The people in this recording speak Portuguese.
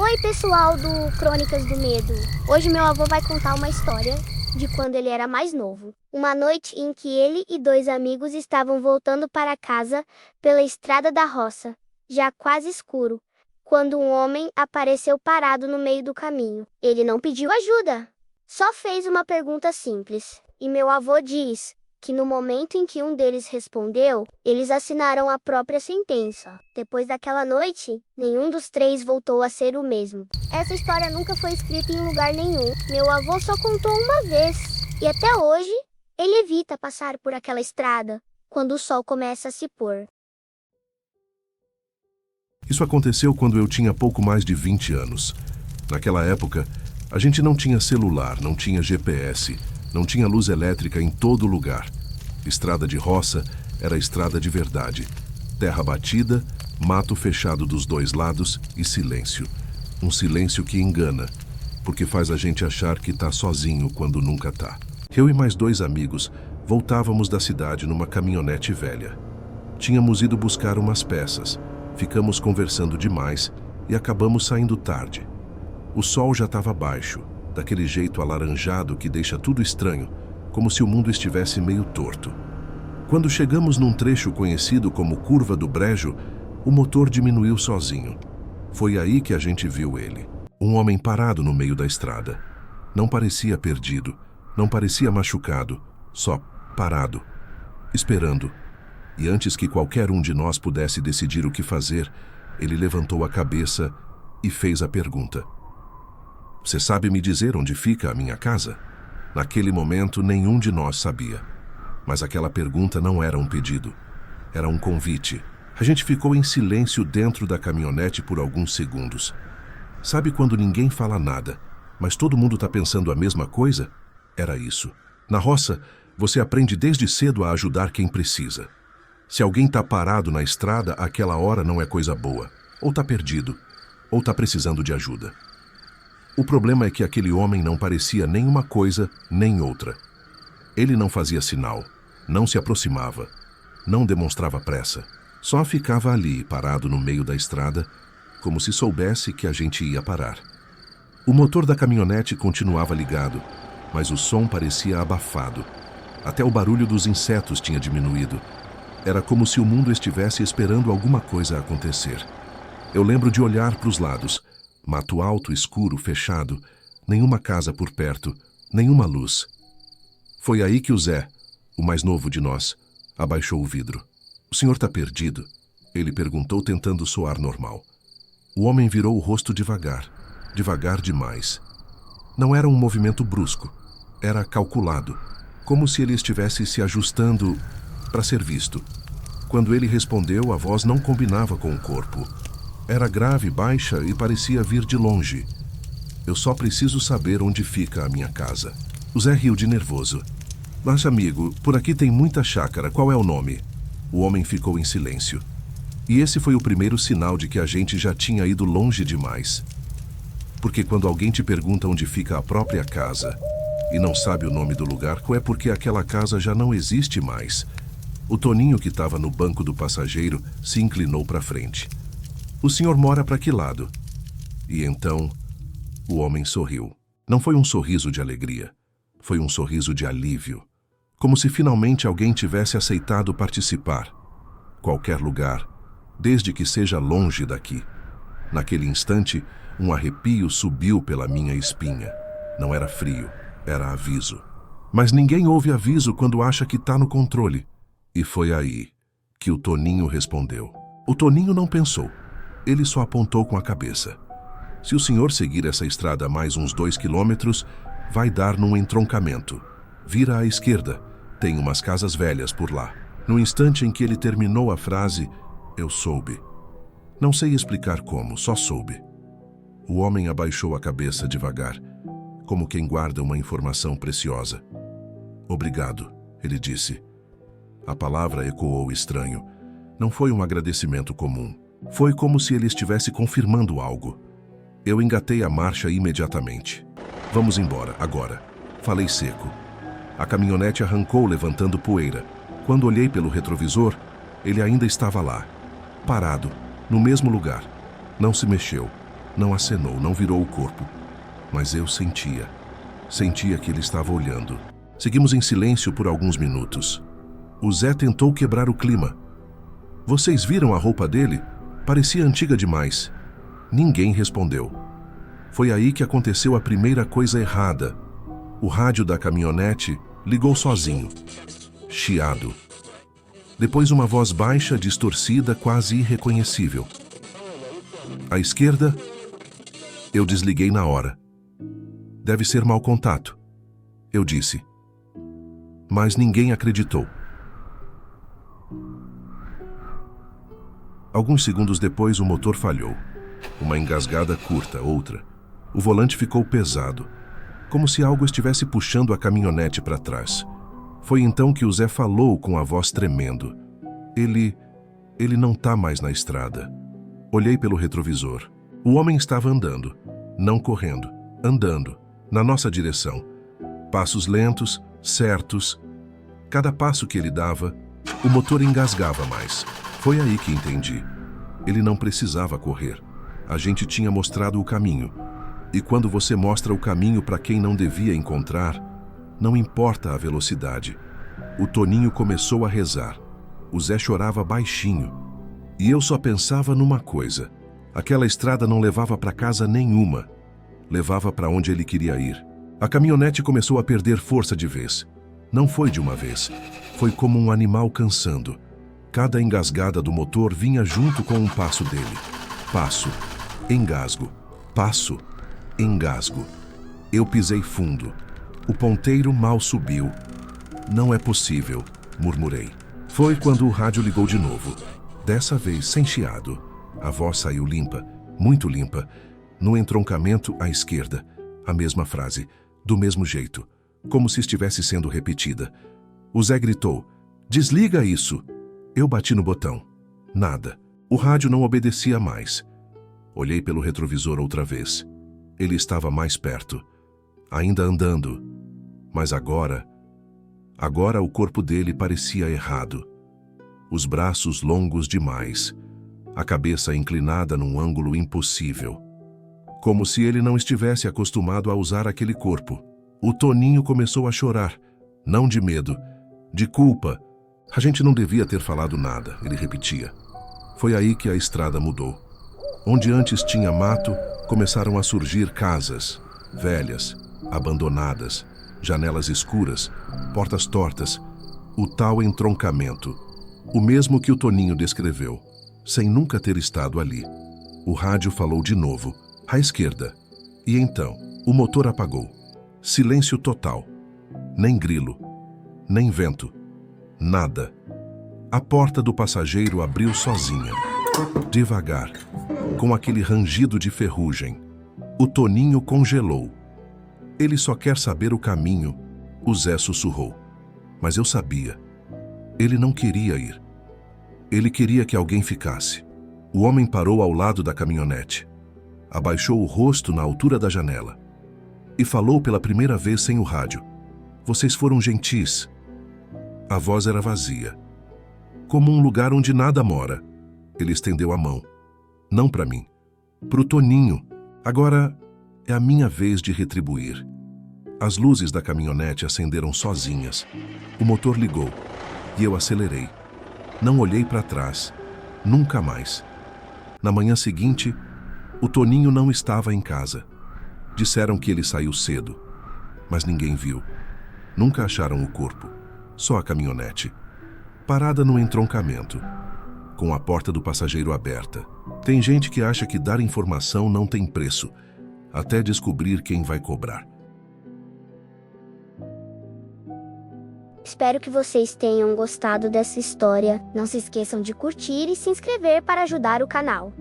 Oi, pessoal do Crônicas do Medo. Hoje meu avô vai contar uma história de quando ele era mais novo. Uma noite em que ele e dois amigos estavam voltando para casa pela estrada da roça, já quase escuro, quando um homem apareceu parado no meio do caminho. Ele não pediu ajuda, só fez uma pergunta simples. E meu avô diz que no momento em que um deles respondeu, eles assinaram a própria sentença. Depois daquela noite, nenhum dos três voltou a ser o mesmo. Essa história nunca foi escrita em lugar nenhum. Meu avô só contou uma vez. E até hoje, ele evita passar por aquela estrada quando o sol começa a se pôr. Isso aconteceu quando eu tinha pouco mais de 20 anos. Naquela época, a gente não tinha celular, não tinha GPS, não tinha luz elétrica em todo lugar. Estrada de roça era estrada de verdade. Terra batida, mato fechado dos dois lados e silêncio. Um silêncio que engana, porque faz a gente achar que tá sozinho quando nunca tá. Eu e mais dois amigos voltávamos da cidade numa caminhonete velha. Tínhamos ido buscar umas peças, ficamos conversando demais e acabamos saindo tarde. O sol já estava baixo, daquele jeito alaranjado que deixa tudo estranho, como se o mundo estivesse meio torto. Quando chegamos num trecho conhecido como Curva do Brejo, o motor diminuiu sozinho. Foi aí que a gente viu ele. Um homem parado no meio da estrada. Não parecia perdido, não parecia machucado, só parado, esperando. E antes que qualquer um de nós pudesse decidir o que fazer, ele levantou a cabeça e fez a pergunta: "Você sabe me dizer onde fica a minha casa?" Naquele momento, nenhum de nós sabia. Mas aquela pergunta não era um pedido. Era um convite. A gente ficou em silêncio dentro da caminhonete por alguns segundos. Sabe quando ninguém fala nada, mas todo mundo está pensando a mesma coisa? Era isso. Na roça, você aprende desde cedo a ajudar quem precisa. Se alguém está parado na estrada, aquela hora não é coisa boa. Ou está perdido, ou está precisando de ajuda. O problema é que aquele homem não parecia nem uma coisa, nem outra. Ele não fazia sinal, não se aproximava, não demonstrava pressa. Só ficava ali, parado no meio da estrada, como se soubesse que a gente ia parar. O motor da caminhonete continuava ligado, mas o som parecia abafado. Até o barulho dos insetos tinha diminuído. Era como se o mundo estivesse esperando alguma coisa acontecer. Eu lembro de olhar para os lados. Mato alto, escuro, fechado, nenhuma casa por perto, nenhuma luz. Foi aí que o Zé, o mais novo de nós, abaixou o vidro. "O senhor está perdido?" Ele perguntou, tentando soar normal. O homem virou o rosto devagar, devagar demais. Não era um movimento brusco, era calculado, como se ele estivesse se ajustando para ser visto. Quando ele respondeu, a voz não combinava com o corpo. Era grave, baixa e parecia vir de longe. "Eu só preciso saber onde fica a minha casa." O Zé riu de nervoso. "Mas, amigo, por aqui tem muita chácara. Qual é o nome?" O homem ficou em silêncio. E esse foi o primeiro sinal de que a gente já tinha ido longe demais. Porque quando alguém te pergunta onde fica a própria casa e não sabe o nome do lugar, é porque aquela casa já não existe mais. O Toninho, que estava no banco do passageiro, se inclinou para frente. "O senhor mora para que lado?" E então, o homem sorriu. Não foi um sorriso de alegria. Foi um sorriso de alívio. Como se finalmente alguém tivesse aceitado participar. Qualquer lugar, desde que seja longe daqui. Naquele instante, um arrepio subiu pela minha espinha. Não era frio, era aviso. Mas ninguém ouve aviso quando acha que está no controle. E foi aí que o Toninho respondeu. O Toninho não pensou. Ele só apontou com a cabeça. "Se o senhor seguir essa estrada mais uns 2 quilômetros, vai dar num entroncamento. Vira à esquerda, tem umas casas velhas por lá." No instante em que ele terminou a frase, eu soube. Não sei explicar como, só soube. O homem abaixou a cabeça devagar, como quem guarda uma informação preciosa. "Obrigado", ele disse. A palavra ecoou estranho. Não foi um agradecimento comum. Foi como se ele estivesse confirmando algo. Eu engatei a marcha imediatamente. "Vamos embora, agora", falei seco. A caminhonete arrancou levantando poeira. Quando olhei pelo retrovisor, ele ainda estava lá, parado, no mesmo lugar. Não se mexeu, Não acenou, não virou o corpo. Mas eu sentia. Sentia que ele estava olhando. Seguimos em silêncio por alguns minutos. O Zé tentou quebrar o clima. Vocês viram a roupa dele? Parecia antiga demais. Ninguém respondeu. Foi aí que aconteceu a primeira coisa errada. O rádio da caminhonete ligou sozinho. Chiado. Depois uma voz baixa, distorcida, quase irreconhecível. À esquerda, eu desliguei na hora. Deve ser mau contato, eu disse. Mas ninguém acreditou. Alguns segundos depois, o motor falhou. Uma engasgada curta, outra. O volante ficou pesado, como se algo estivesse puxando a caminhonete para trás. Foi então que o Zé falou com a voz tremendo. Ele não tá mais na estrada. Olhei pelo retrovisor. O homem estava andando, não correndo, andando, na nossa direção. Passos lentos, certos. Cada passo que ele dava, o motor engasgava mais. Foi aí que entendi. Ele não precisava correr. A gente tinha mostrado o caminho. E quando você mostra o caminho para quem não devia encontrar, não importa a velocidade. O Toninho começou a rezar. O Zé chorava baixinho. E eu só pensava numa coisa. Aquela estrada não levava para casa nenhuma. Levava para onde ele queria ir. A caminhonete começou a perder força de vez. Não foi de uma vez. Foi como um animal cansando. Cada engasgada do motor vinha junto com um passo dele. Passo, engasgo, passo, engasgo. Eu pisei fundo. O ponteiro mal subiu. Não é possível, murmurei. Foi quando o rádio ligou de novo. Dessa vez sem chiado. A voz saiu limpa, muito limpa. No entroncamento à esquerda, a mesma frase, do mesmo jeito, como se estivesse sendo repetida. O Zé gritou: "Desliga isso!" Eu bati no botão. Nada. O rádio não obedecia mais. Olhei pelo retrovisor outra vez. Ele estava mais perto. Ainda andando. Mas agora o corpo dele parecia errado. Os braços longos demais. A cabeça inclinada num ângulo impossível. Como se ele não estivesse acostumado a usar aquele corpo. O Toninho começou a chorar. Não de medo, de culpa. A gente não devia ter falado nada, ele repetia. Foi aí que a estrada mudou. Onde antes tinha mato, começaram a surgir casas, velhas, abandonadas, janelas escuras, portas tortas, o tal entroncamento, o mesmo que o Toninho descreveu, sem nunca ter estado ali. O rádio falou de novo, à esquerda, e então o motor apagou. Silêncio total. Nem grilo, nem vento, nada. A porta do passageiro abriu sozinha, devagar, com aquele rangido de ferrugem. O Toninho congelou. Ele só quer saber o caminho, o Zé sussurrou. Mas eu sabia. Ele não queria ir. Ele queria que alguém ficasse. O homem parou ao lado da caminhonete. Abaixou o rosto na altura da janela. E falou pela primeira vez sem o rádio. Vocês foram gentis. A voz era vazia. Como um lugar onde nada mora. Ele estendeu a mão. Não para mim. Pro Toninho. Agora é a minha vez de retribuir. As luzes da caminhonete acenderam sozinhas. O motor ligou. E eu acelerei. Não olhei para trás. Nunca mais. Na manhã seguinte, o Toninho não estava em casa. Disseram que ele saiu cedo. Mas ninguém viu. Nunca acharam o corpo. Só a caminhonete. Parada no entroncamento. Com a porta do passageiro aberta. Tem gente que acha que dar informação não tem preço. Até descobrir quem vai cobrar. Espero que vocês tenham gostado dessa história. Não se esqueçam de curtir e se inscrever para ajudar o canal.